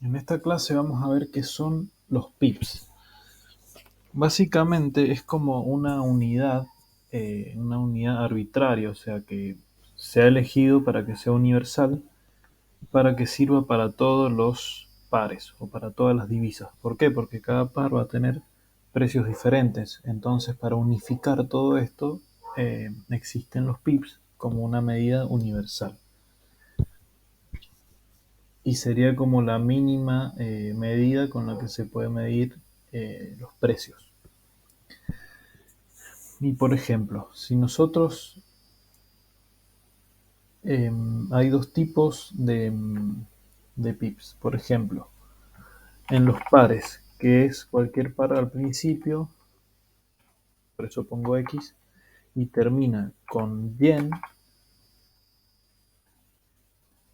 En esta clase vamos a ver qué son los pips. Básicamente es como una unidad arbitraria, o sea que se ha elegido para que sea universal, para que sirva para todos los pares o para todas las divisas. ¿Por qué? Porque cada par va a tener precios diferentes. Entonces, para unificar todo esto, existen los pips como una medida universal. Y sería como la mínima medida con la que se puede medir los precios. Y por ejemplo, si nosotros hay dos tipos de pips. Por ejemplo, en los pares, que es cualquier par al principio, por eso pongo X, y termina con yen.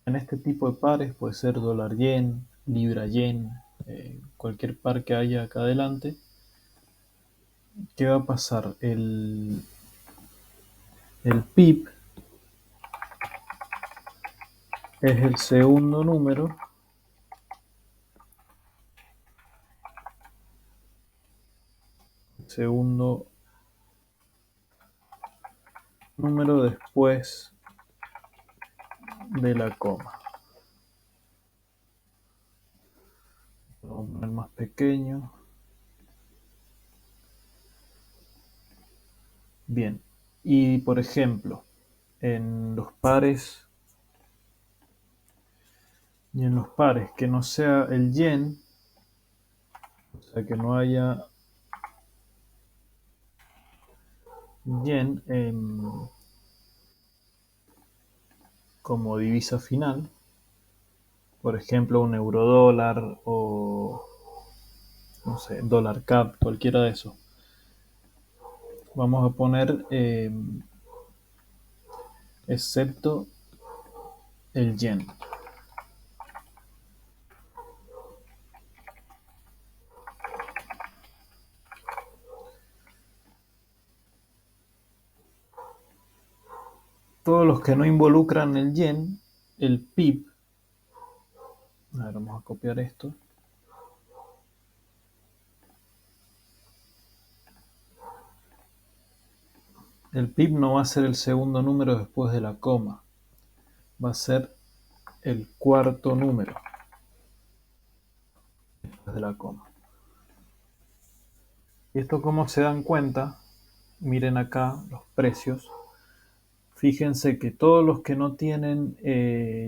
En este tipo de pares puede ser dólar yen, libra yen, cualquier par que haya acá adelante. ¿Qué va a pasar? El pip es el segundo número después de la coma. Vamos a poner más pequeño. Bien. Y por ejemplo, en los pares que no sea el yen, o sea que no haya yen como divisa final, por ejemplo un eurodólar o no sé, dólar CAD, cualquiera de esos. Vamos a poner excepto el yen. Todos los que no involucran el yen, el pip, a ver, vamos a copiar esto. El pip no va a ser el segundo número después de la coma, va a ser el cuarto número después de la coma. ¿Y esto cómo se dan cuenta? Miren acá los precios. Fíjense que todos los que no tienen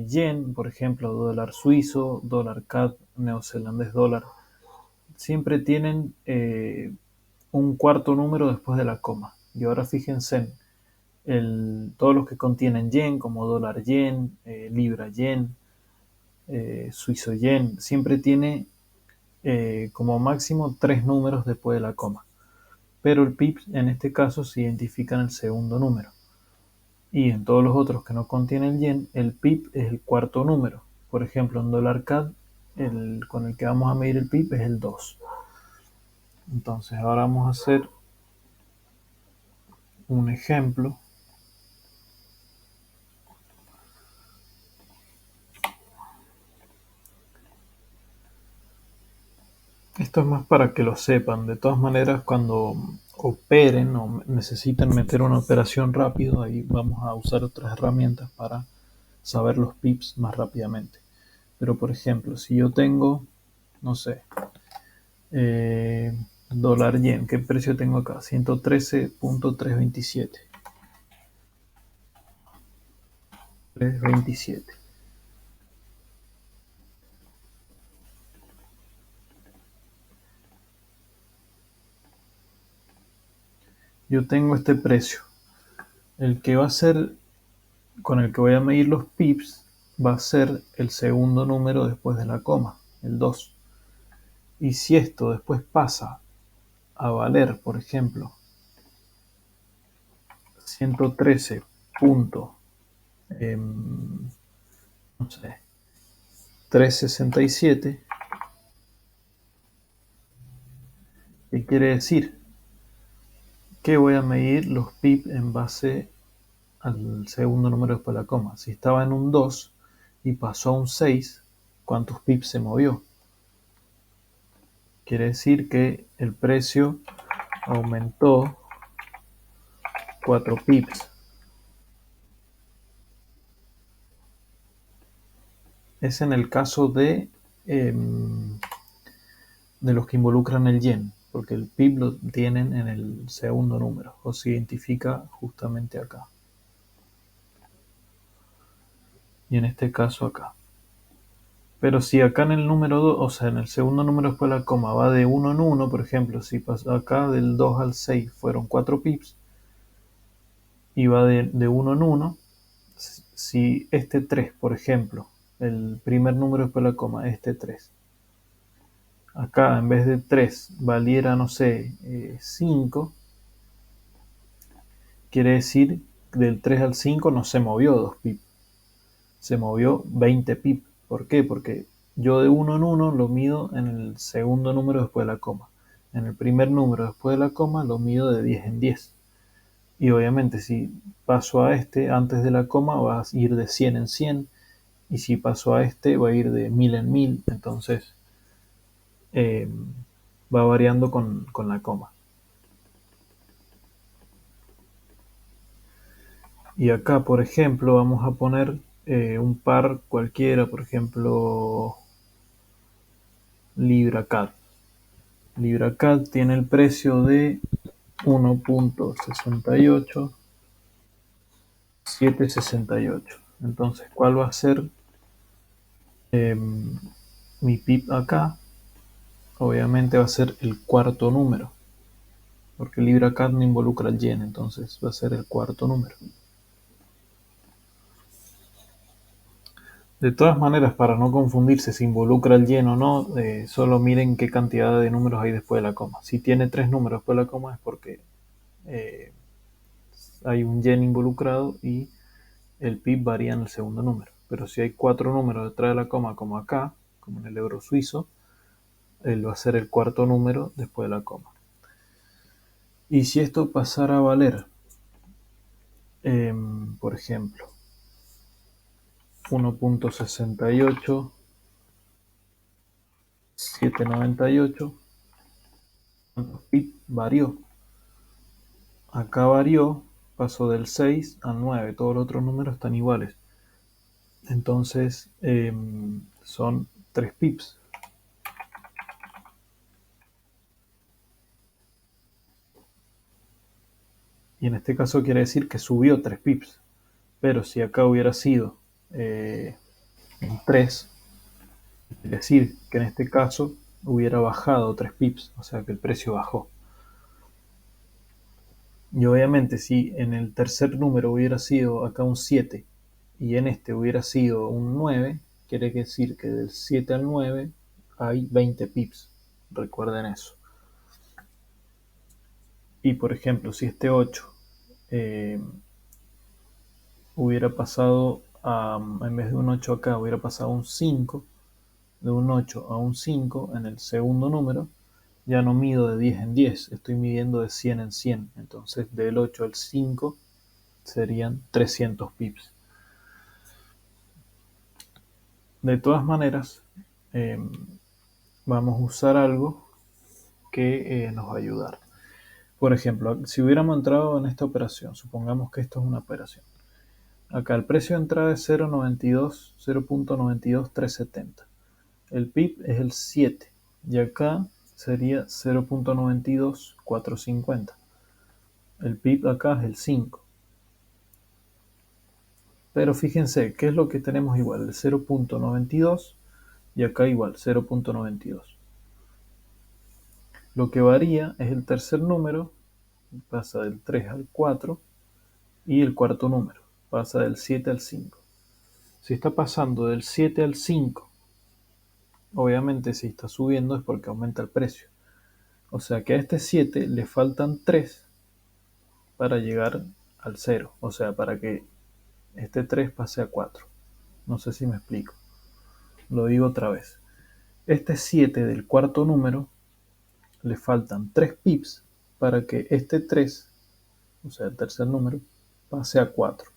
yen, por ejemplo, dólar suizo, dólar CAD, neozelandés dólar, siempre tienen un cuarto número después de la coma. Y ahora fíjense en todos los que contienen yen, como dólar yen, libra yen, suizo yen, siempre tiene como máximo 3 números después de la coma. Pero el pip en este caso se identifica en el segundo número. Y en todos los otros que no contienen yen, el pip es el cuarto número. Por ejemplo, en dólar CAD, con el que vamos a medir el pip es el 2. Entonces ahora vamos a hacer un ejemplo. Esto es más para que lo sepan. De todas maneras, cuando operen o necesiten meter una operación rápido, ahí vamos a usar otras herramientas para saber los pips más rápidamente. Pero por ejemplo, si yo tengo, no sé, dólar yen, ¿qué precio tengo acá? 113.327. 327. Yo tengo este precio. El que va a ser, con el que voy a medir los pips, va a ser el segundo número después de la coma, el 2. Y si esto después pasa a valer, por ejemplo, 113 punto, no sé, 367, ¿qué quiere decir? Que voy a medir los pip en base al segundo número después de la coma. Si estaba en un 2 y pasó a un 6, ¿cuántos pips se movió? quiere decir que el precio aumentó 4 pips. Es en el caso de los que involucran el yen, porque el pip lo tienen en el segundo número, o se identifica justamente acá. Y en este caso acá. Pero si acá en el número 2, o sea, en el segundo número después de la coma, va de 1 en 1, por ejemplo, si pasa acá del 2 al 6 fueron 4 pips, y va de 1 en 1, si este 3, por ejemplo, el primer número después de la coma, este 3, acá en vez de 3 valiera, no sé, 5, quiere decir que del 3 al 5 no se movió 2 pip, se movió 20 pip. ¿Por qué? Porque yo de 1 en 1 lo mido en el segundo número después de la coma. En el primer número después de la coma lo mido de 10 en 10. Y obviamente si paso a este antes de la coma va a ir de 100 en 100. Y si paso a este va a ir de 1000 en 1000. Entonces eh, va variando con la coma. Y acá, por ejemplo, vamos a poner un par cualquiera, por ejemplo, LibraCAD. LibraCAD tiene el precio de 1.68768. Entonces, ¿cuál va a ser mi pip acá? Obviamente va a ser el cuarto número, porque LibraCAD no involucra el yen, entonces va a ser el cuarto número. De todas maneras, para no confundirse si involucra el yen o no, solo miren qué cantidad de números hay después de la coma. Si tiene 3 números después de la coma es porque eh, hay un yen involucrado y el pip varía en el segundo número. Pero si hay 4 números detrás de la coma, como acá, como en el euro suizo, él va a ser el cuarto número después de la coma. Y si esto pasara a valer, por ejemplo, 1.68798, ¿cuántos pip varió? Acá varió, pasó del 6 al 9, todos los otros números están iguales. Entonces son 3 pips. Y en este caso quiere decir que subió 3 pips. Pero si acá hubiera sido un 3, quiere decir que en este caso hubiera bajado 3 pips, o sea que el precio bajó. Y obviamente si en el tercer número hubiera sido acá un 7 y en este hubiera sido un 9, quiere decir que del 7 al 9 hay 20 pips. Recuerden eso. Y por ejemplo, si este 8 eh, hubiera pasado en vez de un 8 acá, hubiera pasado un 5, de un 8 a un 5 en el segundo número, ya no mido de 10 en 10, estoy midiendo de 100 en 100. Entonces del 8 al 5 serían 300 pips. De todas maneras, eh, vamos a usar algo que nos va a ayudar. Por ejemplo, si hubiéramos entrado en esta operación, supongamos que esto es una operación. Acá el precio de entrada es 0.92370. El PIB es el 7 y acá sería 0.92450. El PIB acá es el 5. Pero fíjense, ¿qué es lo que tenemos igual? El 0.92 y acá igual, 0.92. Lo que varía es el tercer número, pasa del 3 al 4, y el cuarto número, pasa del 7 al 5. Si está pasando del 7 al 5, obviamente si está subiendo es porque aumenta el precio. O sea que a este 7 le faltan 3 para llegar al 0. O sea, para que este 3 pase a 4. No sé si me explico. Lo digo otra vez. Este 7 del cuarto número le faltan 3 pips para que este 3, o sea, el tercer número, pase a 4.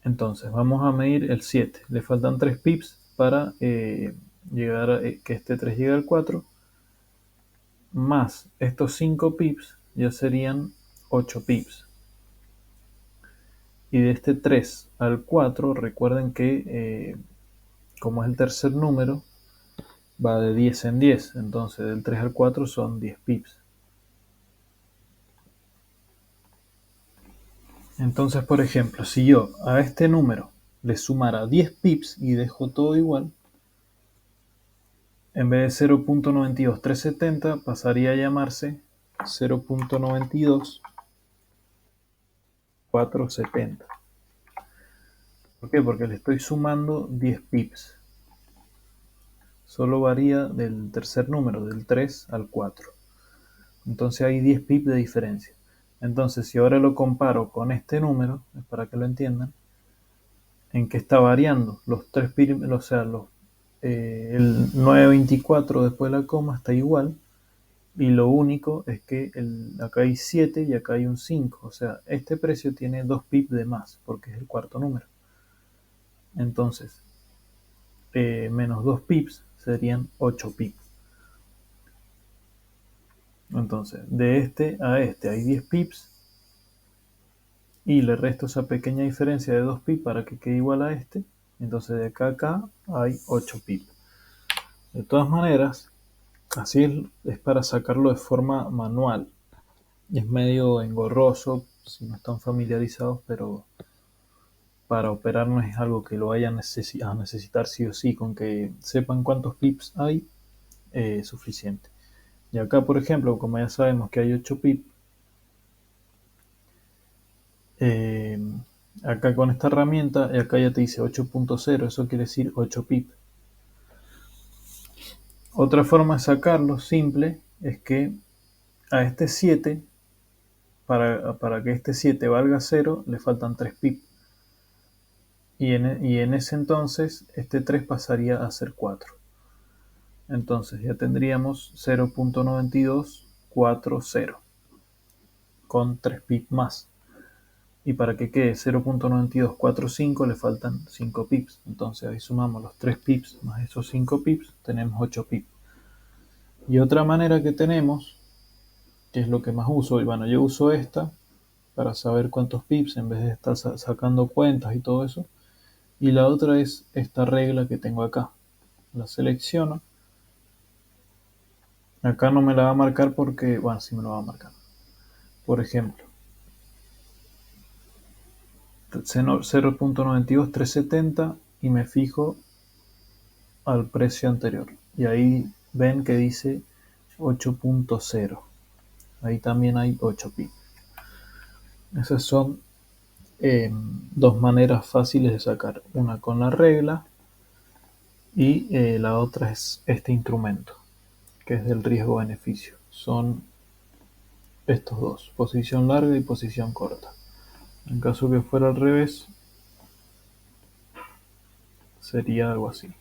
Entonces vamos a medir el 7. Le faltan 3 pips para llegar a que este 3 llegue al 4. más estos 5 pips ya serían 8 pips. Y de este 3 al 4, recuerden que como es el tercer número, va de 10 en 10. Entonces del 3 al 4 son 10 pips. Entonces, por ejemplo, si yo a este número le sumara 10 pips y dejo todo igual, en vez de 0.92370 pasaría a llamarse 0.92470. ¿Por qué? Porque le estoy sumando 10 pips. Solo varía del tercer número, del 3 al 4. Entonces hay 10 pips de diferencia. Entonces, si ahora lo comparo con este número, es para que lo entiendan, en que está variando los 3 pips, o sea, el 924 después de la coma está igual, y lo único es que acá hay 7 y acá hay un 5, o sea, este precio tiene 2 pips de más, porque es el cuarto número. Entonces, menos 2 pips serían 8 pips. Entonces, de este a este hay 10 pips, y le resto esa pequeña diferencia de 2 pips para que quede igual a este. Entonces, de acá a acá hay 8 pips. De todas maneras, así es para sacarlo de forma manual. Es medio engorroso si no están familiarizados, pero para operar no es algo que lo vayan a necesitar sí o sí. Con que sepan cuántos pips hay, es suficiente. Y acá, por ejemplo, como ya sabemos que hay 8 pips, eh, acá con esta herramienta, acá ya te dice 8.0, eso quiere decir 8 pips. Otra forma de sacarlo simple es que a este 7, para que este 7 valga 0, le faltan 3 pips. Y en ese entonces este 3 pasaría a ser 4. Entonces ya tendríamos 0.9240 con 3 pips más. Y para que quede 0.9245 le faltan 5 pips. Entonces ahí sumamos los 3 pips más esos 5 pips, tenemos 8 pips. Y otra manera que tenemos, que es lo que más uso, y bueno, yo uso esta para saber cuántos pips en vez de estar sacando cuentas y todo eso. Y la otra es esta regla que tengo acá. La selecciono. Acá no me la va a marcar porque, bueno, sí me lo va a marcar. Por ejemplo, 0.92370 y me fijo al precio anterior. Y ahí ven que dice 8.0. Ahí también hay 8 pips. Esas son dos maneras fáciles de sacar. Una con la regla y la otra es este instrumento, que es del riesgo-beneficio. Son estos dos, posición larga y posición corta. En caso que fuera al revés, sería algo así.